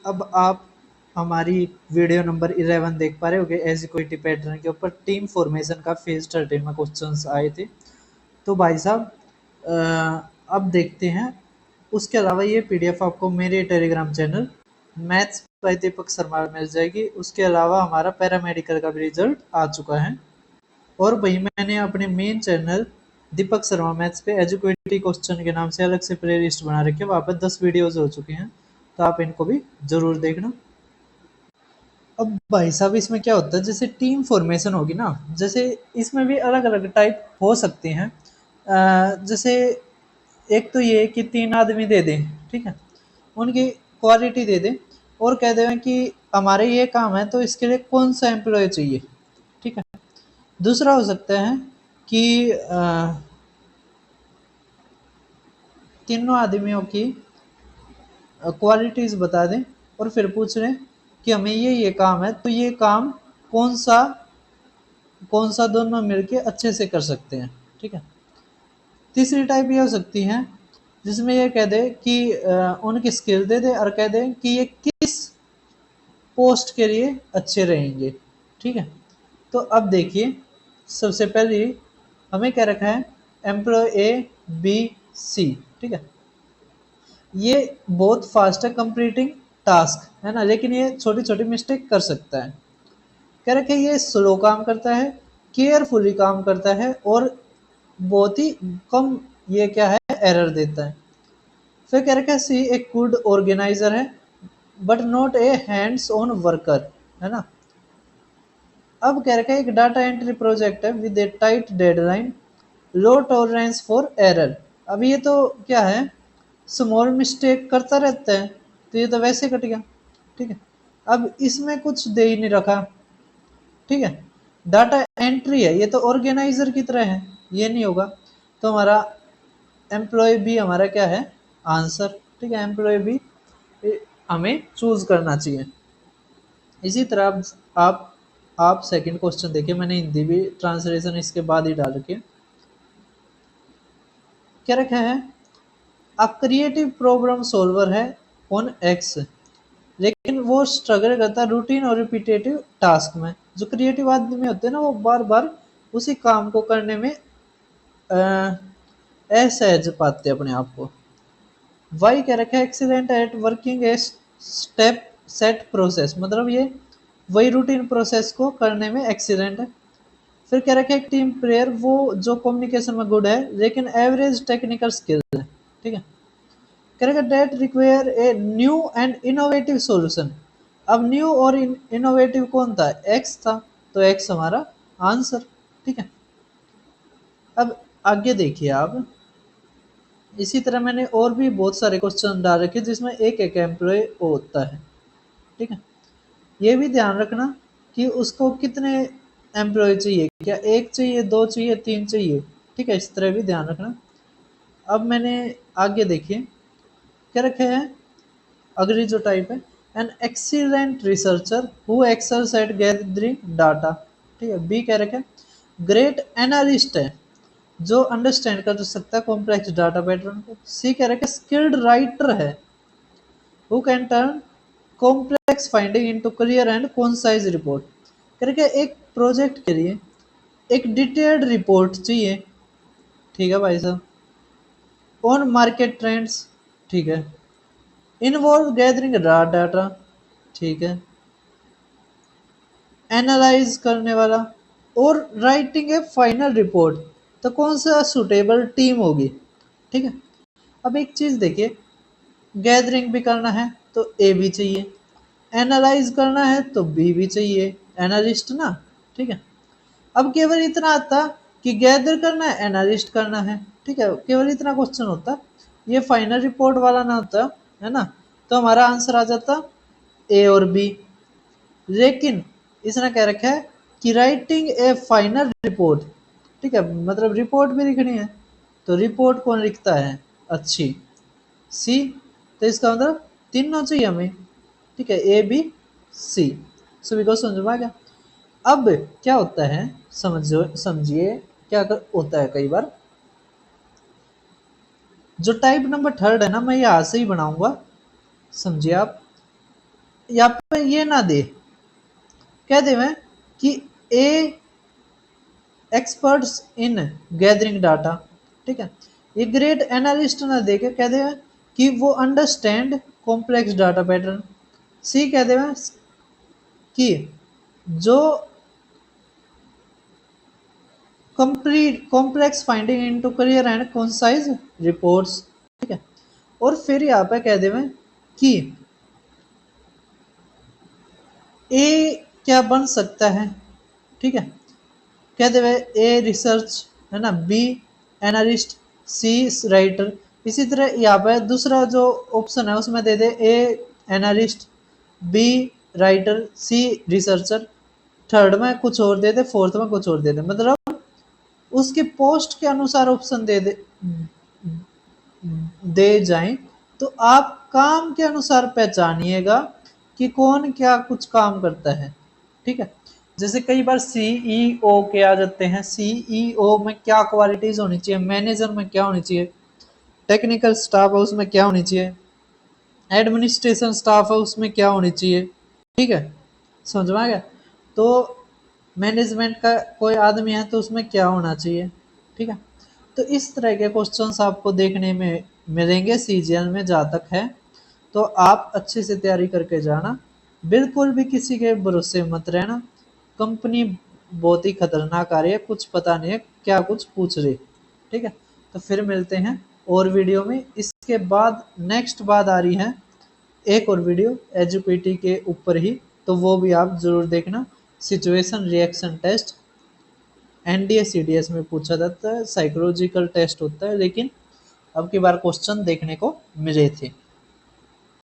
अब आप हमारी वीडियो नंबर 11 देख पा रहे होगे, एज इक्विटी पैटर्न के ऊपर टीम फॉर्मेशन का फेज 13 में क्वेश्चंस आए थे। तो भाई साहब अब देखते हैं। उसके अलावा ये पीडीएफ आपको मेरे Telegram channel maths by Deepak Sharma में मिल जाएगी। उसके अलावा हमारा पैरामेडिकल का भी रिजल्ट आ चुका है। और वही मैंने अपने main channel Deepak Sharma maths पे एजुकेटी क्वेश्चन के नाम से अलग से प्ले लिस्ट बना रखी है। वहाँ पर 10 वीडियोज हो चुके हैं, तो आप इनको भी जरूर देखना। अब भाई साहब इसमें क्या होता है, जैसे टीम फॉर्मेशन होगी ना, जैसे इसमें भी अलग अलग टाइप हो सकते हैं। जैसे एक तो ये कि 3 आदमी दे दें, ठीक है, उनकी क्वालिटी दे दें और कह दें कि हमारे ये काम है तो इसके लिए कौन सा एम्प्लॉय चाहिए, ठीक है। दूसरा हो सकता है कि तीनों आदमियों की क्वालिटीज बता दें और फिर पूछ रहे हैं कि हमें ये काम है, तो ये काम कौन सा दोनों मिलके अच्छे से कर सकते हैं, ठीक है। तीसरी टाइप ये हो सकती है जिसमें ये कह दे कि उनकी स्किल दे दे और कह दे कि ये किस पोस्ट के लिए अच्छे रहेंगे, ठीक है। तो अब देखिए, सबसे पहले हमें क्या रखा है, एम्प्लॉय ए बी सी, ठीक है। ये बहुत फास्ट है कंप्लीटिंग टास्क, है ना, लेकिन ये छोटी छोटी मिस्टेक कर सकता है। कह रखे ये स्लो काम करता है, केयरफुली काम करता है और बहुत ही कम ये क्या है एरर देता है। फिर कह रखा है सी एक गुड ऑर्गेनाइजर है but not a hands on worker, है ना। अब कह रखा है एक डाटा एंट्री प्रोजेक्ट है with A tight deadline, low tolerance for error. अब ये तो क्या है, स्मॉल मिस्टेक करता रहता है, तो ये तो वैसे कट गया, ठीक है। अब इसमें कुछ दे ही नहीं रखा, ठीक है। डाटा एंट्री है, ये तो ऑर्गेनाइजर की तरह है, ये नहीं होगा। तो हमारा एम्प्लॉय भी हमारा क्या है, आंसर, ठीक है। एम्प्लॉय भी हमें चूज करना चाहिए। इसी तरह आप सेकंड क्वेश्चन देखिए, मैंने हिंदी भी ट्रांसलेशन इसके बाद ही डाल रखी है। क्या रखा है, अ क्रिएटिव प्रॉब्लम सॉल्वर है ऑन एक्स, लेकिन वो स्ट्रगल करता है रूटीन और रिपीटेटिव टास्क में। जो क्रिएटिव आदमी होते हैं ना, वो बार बार उसी काम को करने में असहज पाते अपने आप को। वाई क्या रखा है, excellent at working a step set process, मतलब ये वही रूटीन प्रोसेस को करने में एक्सीलेंट है। फिर क्या रखा है, एक टीम प्लेयर वो जो कम्युनिकेशन में गुड है लेकिन एवरेज टेक्निकल स्किल है, ठीक है। करेगा that require a new and innovative solution. अब न्यू और इनोवेटिव कौन था, एक्स था, तो एक्स हमारा आंसर, ठीक है। अब आगे देखिए आप, इसी तरह मैंने और भी बहुत सारे क्वेश्चन डाल रखे जिसमें एक एक एम्प्लॉय होता है, ठीक है। ये भी ध्यान रखना कि उसको कितने एम्प्लॉय चाहिए, क्या एक चाहिए, दो चाहिए, तीन चाहिए, ठीक है। इस तरह भी ध्यान रखना। अब मैंने आगे देखिए क्या रखे हैं, अगली जो टाइप है, an excellent researcher who excels at gathering data, ठीक है। बी कह रखे ग्रेट एनालिस्ट है जो अंडरस्टैंड कर सकता है कॉम्प्लेक्स डाटा पैटर्न को। सी कह रखे स्किल्ड राइटर है who can turn complex finding into clear and concise report. करके एक प्रोजेक्ट के लिए एक डिटेल्ड रिपोर्ट चाहिए, ठीक है भाई साहब, ऑन मार्केट ट्रेंड्स, ठीक है। इन्वॉल्व गैदरिंग रॉ डाटा, ठीक है, एनालाइज करने वाला और राइटिंग ए फाइनल रिपोर्ट। तो कौन सा सुटेबल टीम होगी, ठीक है। अब एक चीज देखिए, गैदरिंग भी करना है तो ए भी चाहिए, एनालाइज करना है तो बी भी चाहिए, एनालिस्ट ना, ठीक है। अब केवल इतना आता कि गैदर करना है, एनालिस्ट करना है, ठीक है, केवल इतना क्वेश्चन होता, ये फाइनल रिपोर्ट वाला ना होता, है ना, तो हमारा आंसर आ जाता ए और बी। लेकिन इसने कह रखा है कि राइटिंग ए फाइनल रिपोर्ट, ठीक है, मतलब रिपोर्ट भी लिखनी है, तो रिपोर्ट कौन लिखता है अच्छी, सी। तो इसका मतलब तीनों चाहिए हमें, ठीक है, ए बी सी। सभी को समझ में आ गया। अब क्या होता है, समझिए क्या होता है, कई बार जो टाइप नंबर थर्ड है ना, मैं यहाँ से ही बनाऊंगा, समझिए आप। यहाँ पे ये ना दे, कह दे मैं कि ए एक्सपर्ट्स इन गैदरिंग डाटा, ठीक है। ये ग्रेट एनालिस्ट ना दे के कह दे कि वो अंडरस्टैंड कॉम्प्लेक्स डाटा पैटर्न। सी कह दे कि जो complete complex finding into career and concise reports, ठीक है। और फिर यहाँ पे कह दे कि ए क्या बन सकता है, ठीक है। कह दे ए रिसर्च है ना, बी एनालिस्ट, सी राइटर। इसी तरह यहाँ पे दूसरा जो ऑप्शन है उसमें दे दे ए एनालिस्ट, बी राइटर, सी रिसर्चर, थर्ड में कुछ और दे दे, फोर्थ में कुछ और दे दे। मतलब उसके पोस्ट के अनुसार ऑप्शन दे जाएं तो आप काम के अनुसार पहचानिएगा कि कौन क्या कुछ काम करता है, ठीक है। जैसे कई बार सीईओ के आ जाते हैं, सीईओ में क्या क्वालिटीज होनी चाहिए, मैनेजर में क्या होनी चाहिए, टेक्निकल स्टाफ है उसमें क्या होनी चाहिए, एडमिनिस्ट्रेशन स्टाफ है उसमें क्या होनी चाहिए, ठीक है। समझ में आ गया। तो मैनेजमेंट का कोई आदमी है तो उसमें क्या होना चाहिए, ठीक है। तो इस तरह के क्वेश्चंस आपको देखने में मिलेंगे सीजीएल में। जहाँ तक है तो आप अच्छे से तैयारी करके जाना, बिल्कुल भी किसी के भरोसे मत रहना। कंपनी बहुत ही खतरनाक आ रही है, कुछ पता नहीं है क्या कुछ पूछ रही, ठीक है। तो फिर मिलते हैं और वीडियो में। इसके बाद नेक्स्ट बात आ रही है एक और वीडियो एजुकेटी के ऊपर ही, तो वो भी आप जरूर देखना। Situation reaction test NDA CDS में पूछा जाता है, साइकोलॉजिकल टेस्ट होता है, लेकिन अब की बार क्वेश्चन देखने को मिले थे।